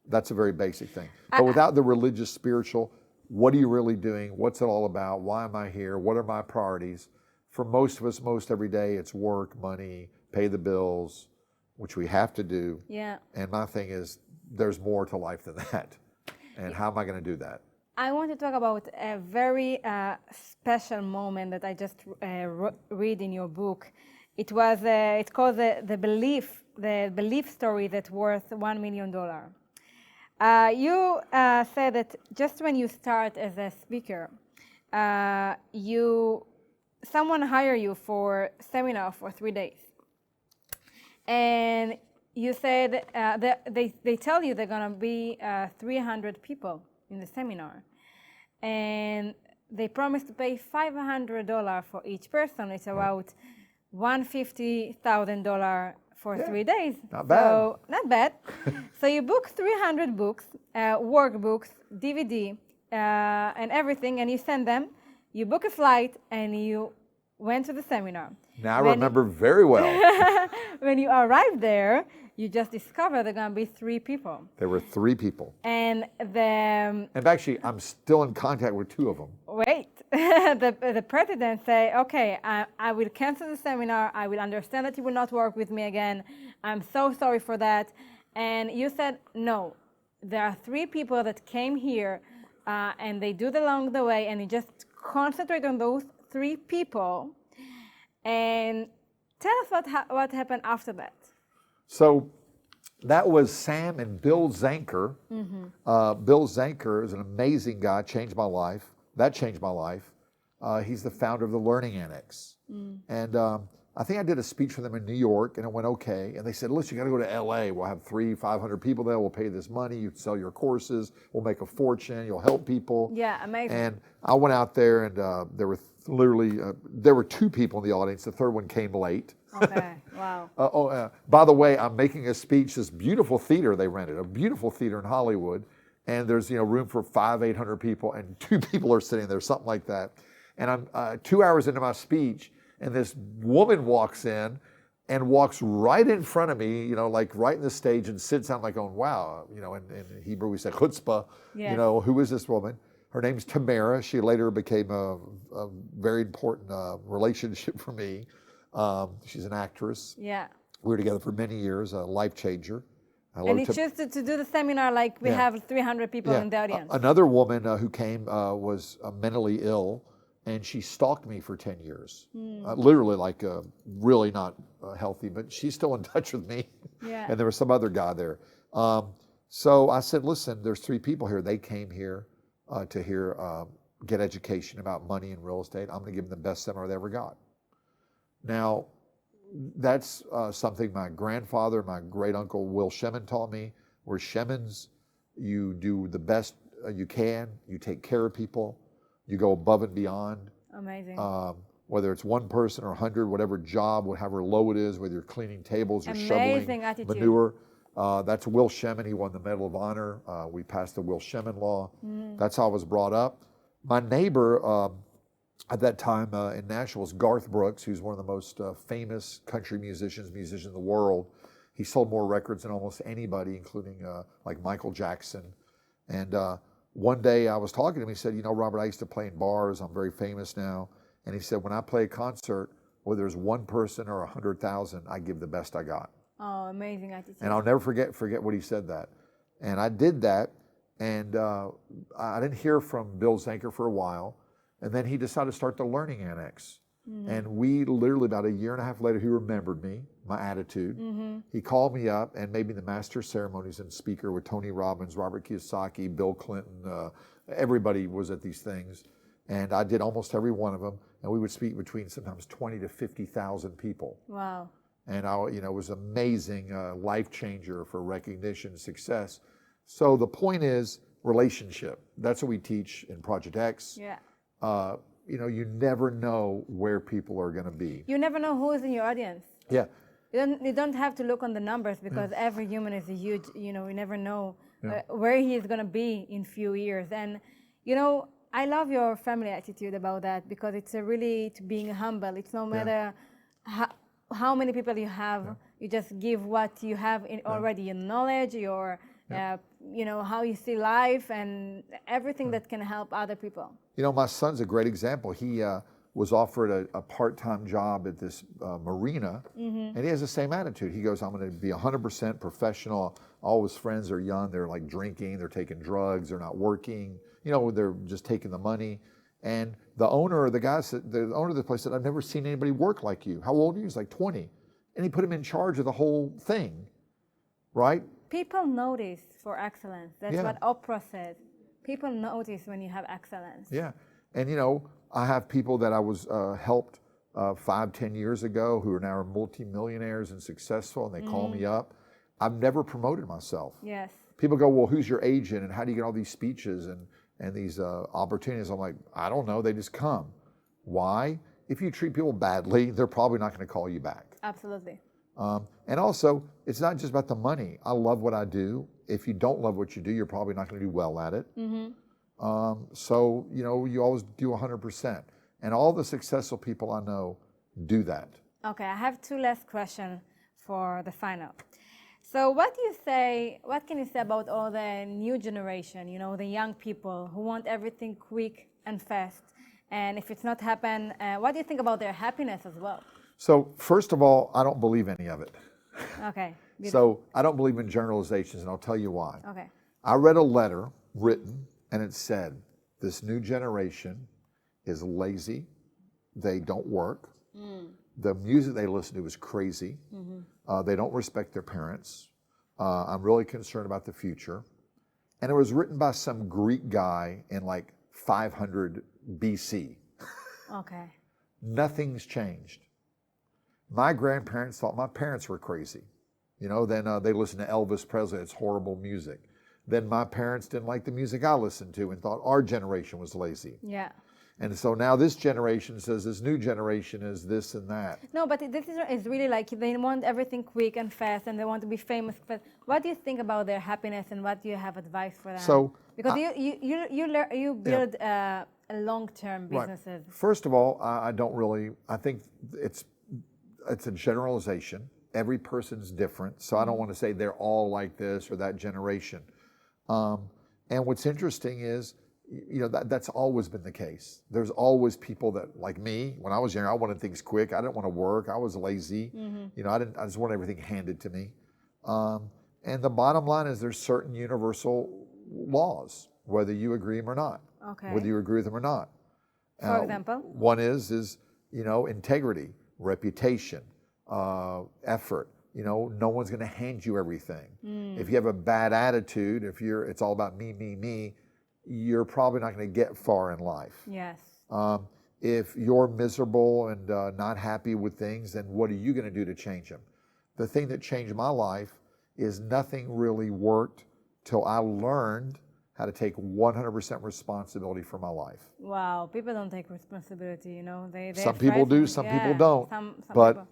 That's a very basic thing. But without the religious, spiritual, what are you really doing? What's it all about? Why am I here? What are my priorities? For most of us, most every day, it's work, money, pay the bills, which we have to do. Yeah. And my thing is, there's more to life than that. And how am I going to do that? I want to talk about a very special moment that I just read in your book. It was it's called the belief story that's worth $1 million. You said that just when you start as a speaker, someone hire you for seminar for 3 days, and you said they tell you they're gonna be 300 people in the seminar, and they promise to pay $500 for each person. It's about $150,000 for 3 days. Not bad. So, not bad. So you book 300 books, workbooks, DVD, and everything, and you send them. You book a flight, and you went to the seminar. Now I remember very well. When you arrived there, you just discovered there are going to be 3 people. There were 3 people. And And actually, I'm still in contact with 2 of them. wait, the president say, okay, I will cancel the seminar. I will understand that you will not work with me again. I'm so sorry for that. And you said, no, there are 3 people that came here and they do it along the way, and you just concentrate on those 3 people. And tell us what happened after that. So that was Sam and Bill Zanker. Bill Zanker is an amazing guy, changed my life. That changed my life. He's the founder of the Learning Annex. And I think I did a speech for them in New York, and it went okay. And they said, listen, you got to go to LA. We'll have 300-500 people there. We'll pay you this money. You sell your courses. We'll make a fortune. You'll help people. Yeah, amazing. And I went out there, and there were literally, there were 2 people in the audience. The third one came late. Okay, wow. By the way, I'm making a speech, this beautiful theater they rented, a beautiful theater in Hollywood. And there's room for 500-800 people, and 2 people are sitting there, something like that. And I'm 2 hours into my speech, and this woman walks in and walks right in front of me, like right in the stage, and sits down like going, wow, in Hebrew we say chutzpah, Yes. Who is this woman? Her name's Tamara. She later became a very important relationship for me. She's an actress. Yeah. We were together for many years, a life changer. And you choose to do the seminar like we have 300 people in the audience. Another woman who came was mentally ill, and she stalked me for 10 years. Literally, like really not healthy, but she's still in touch with me. Yeah. And there was some other guy there. So I said, listen, there's 3 people here. They came here to get education about money and real estate. I'm going to give them the best seminar they ever got. Now, that's something my grandfather, my great uncle Will Shemin taught me. We're Shemins. You do the best you can. You take care of people. You go above and beyond. Amazing. Whether it's 1 person or 100, whatever job, however low it is, whether you're cleaning tables or Amazing shoveling attitude. manure. That's Will Shemin. He won the Medal of Honor. We passed the Will Shemin law. That's how I was brought up. My neighbor at that time in Nashville was Garth Brooks, who's one of the most famous country musicians in the world. He sold more records than almost anybody, including like Michael Jackson. And one day I was talking to him. He said, Robert, I used to play in bars. I'm very famous now. And he said, when I play a concert, whether there's 1 person or 100,000, I give the best I got. Oh, amazing attitude. And I'll never forget what he said that. And I did that, and I didn't hear from Bill Zanker for a while. And then he decided to start the Learning Annex. And we literally, about a year and a half later, he remembered me, my attitude. He called me up and made me the master of ceremonies and speaker with Tony Robbins, Robert Kiyosaki, Bill Clinton. Everybody was at these things. And I did almost every one of them. And we would speak between sometimes 20 to 50,000 people. Wow. And it was amazing, life changer for recognition, success. So the point is relationship. That's what we teach in Project X. Yeah. You never know where people are going to be. You never know who is in your audience. Yeah. You don't have to look on the numbers, because every human is a huge, you never know where he is going to be in few years. And, I love your family attitude about that, because it's really to being humble. It's no matter how many people you have, you just give what you have already, your knowledge, your, how you see life, and everything that can help other people. My son's a great example. He was offered a part-time job at this marina, and he has the same attitude. He goes, I'm going to be 100% professional. All his friends are young. They're like drinking. They're taking drugs. They're not working. They're just taking the money. And the owner of the place said, I've never seen anybody work like you. How old are you? He's like 20. And he put him in charge of the whole thing, right? People notice for excellence. That's what Oprah said. People notice when you have excellence. Yeah. And, I have people that I was helped 5-10 years ago who are now multimillionaires and successful, and they call me up. I've never promoted myself. Yes. People go, well, who's your agent, and how do you get all these speeches and these opportunities? I'm like, I don't know. They just come. Why? If you treat people badly, they're probably not going to call you back. Absolutely. And also, it's not just about the money. I love what I do. If you don't love what you do, you're probably not going to do well at it. So, you always do 100%. And all the successful people I know do that. Okay, I have two last questions for the final. So what can you say about all the new generation, the young people who want everything quick and fast? And if it's not happen, what do you think about their happiness as well? So first of all, I don't believe any of it. Okay. So I don't believe in generalizations, and I'll tell you why. Okay. I read a letter written, and it said, this new generation is lazy, they don't work, the music they listen to is crazy, they don't respect their parents, I'm really concerned about the future. And it was written by some Greek guy in like 500 BC. Okay. Nothing's changed. My grandparents thought my parents were crazy. Then they listened to Elvis Presley, it's horrible music. Then my parents didn't like the music I listened to and thought our generation was lazy. Yeah. And so now this generation says this new generation is this and that. No, but this is really like they want everything quick and fast and they want to be famous. But what do you think about their happiness and what do you have advice for them? So because you build long-term businesses. Right. First of all, I think it's a generalization. Every person's different. So I don't want to say they're all like this or that generation. And what's interesting is, that's always been the case. There's always people that, like me, when I was younger, I wanted things quick. I didn't want to work. I was lazy. I just wanted everything handed to me. And the bottom line is there's certain universal laws, whether you agree them or not. Okay. Whether you agree with them or not. For example? One is integrity, reputation, effort. No one's going to hand you everything. If you have a bad attitude, it's all about me, you're probably not going to get far in life. Yes. If you're miserable and not happy with things, then what are you going to do to change them? The thing that changed my life is nothing really worked till I learned how to take 100% responsibility for my life. Wow, people don't take responsibility, They some people do, some people don't. Some but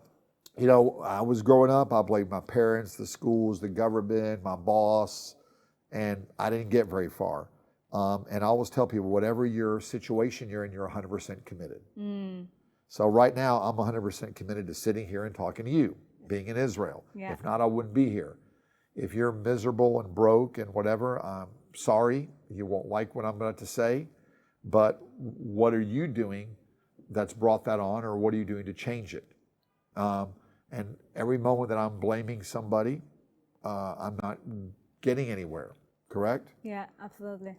people. I was growing up, I blamed my parents, the schools, the government, my boss, and I didn't get very far. And I always tell people, whatever your situation you're in, you're 100% committed. So right now, I'm 100% committed to sitting here and talking to you, being in Israel. Yeah. If not, I wouldn't be here. If you're miserable and broke and whatever, I'm sorry, you won't like what I'm about to say, but what are you doing that's brought that on, or what are you doing to change it? And every moment that I'm blaming somebody, I'm not getting anywhere, correct? Yeah, absolutely.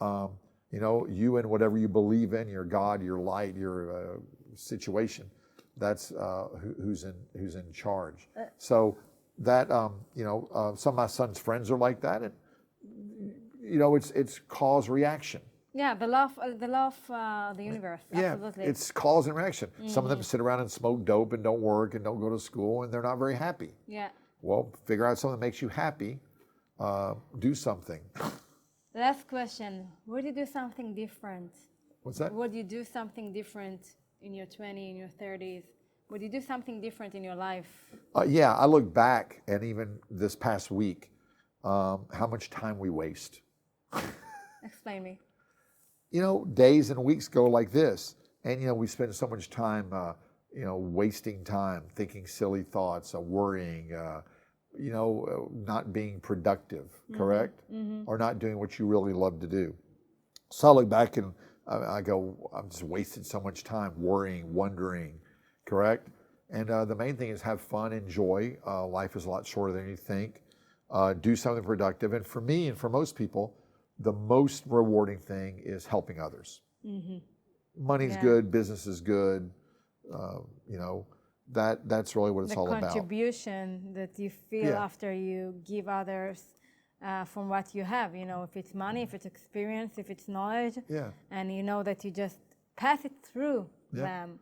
You and whatever you believe in, your God, your light, your situation, that's who's in charge. So that, some of my son's friends are like that, and it's cause reaction. Yeah, the law of the universe. Absolutely. Yeah, it's cause and reaction. Some of them sit around and smoke dope and don't work and don't go to school and they're not very happy. Yeah. Well, figure out something that makes you happy. Do something. Last question. Would you do something different? What's that? Would you do something different in your 20s, in your 30s? Would you do something different in your life? Yeah, I look back, and even this past week, how much time we waste. Explain me. Days and weeks go like this, and we spend so much time, wasting time, thinking silly thoughts, worrying, not being productive, correct? Or not doing what you really love to do. So I look back and I go, I'm just wasted so much time worrying, wondering, correct? And the main thing is have fun, enjoy. Life is a lot shorter than you think. Do something productive. And for me and for most people, the most rewarding thing is helping others. Money's good, business is good, that's really what it's all about. The contribution that you feel after you give others from what you have, if it's money, if it's experience, if it's knowledge, and that you just pass it through them.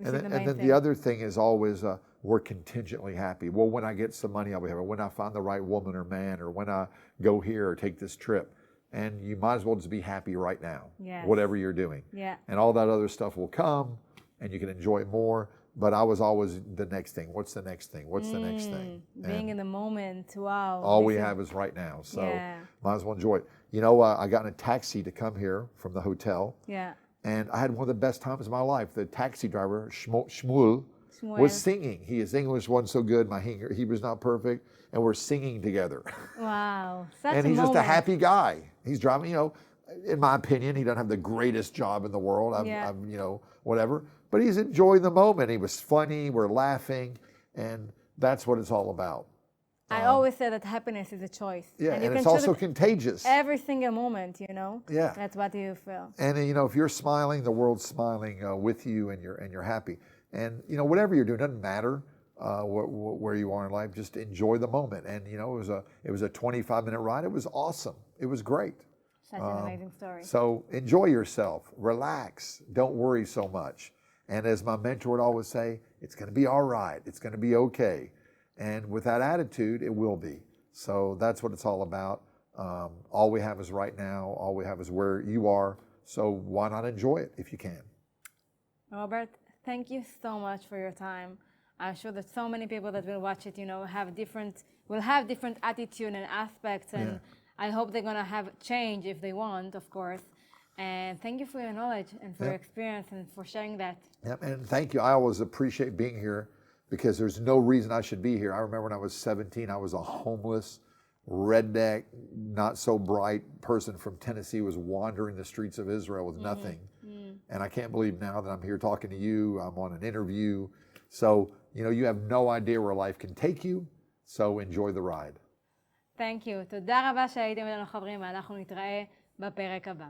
And then the other thing is always we're contingently happy. Well, when I get some money, I'll be happy. When I find the right woman or man, or when I go here or take this trip. And you might as well just be happy right now, whatever you're doing. Yeah. And all that other stuff will come, and you can enjoy it more. But I was always the next thing. What's the next thing? What's the next thing? Being in the moment, wow. All we have is right now, so might as well enjoy it. I got in a taxi to come here from the hotel. Yeah. And I had one of the best times of my life. The taxi driver, Shmuel, was singing. His English wasn't so good. My Hebrew's not perfect. And we're singing together. Wow. Such And a he's just a moment. happy guy. He's driving, in my opinion, he doesn't have the greatest job in the world. I'm whatever. But he's enjoying the moment. He was funny. We're laughing. And that's what it's all about. I always say that happiness is a choice. Yeah, you and can it's also choose it contagious. every single moment, Yeah. That's what you feel. And if you're smiling, the world's smiling with you, and you're happy. And whatever you're doing doesn't matter where you are in life. Just enjoy the moment. And it was a 25-minute ride. It was awesome. It was great. Such an amazing story. So enjoy yourself. Relax. Don't worry so much. And as my mentor would always say, it's going to be all right. It's going to be okay. And with that attitude, it will be. So that's what it's all about. All we have is right now. All we have is where you are. So why not enjoy it if you can? Robert, thank you so much for your time. I'm sure that so many people that will watch it, will have different attitude and aspects, and I hope they're gonna have change if they want, of course. And thank you for your knowledge and for your experience and for sharing that. Yep, and thank you. I always appreciate being here because there's no reason I should be here. I remember when I was 17, I was a homeless, redneck, not so bright person from Tennessee, was wandering the streets of Israel with nothing. And I can't believe now that I'm here talking to you. I'm on an interview. So, you have no idea where life can take you. So enjoy the ride. Thank you. תודה רבה שהייתם איתנו חברים, ואנחנו נתראה בפרק הבא.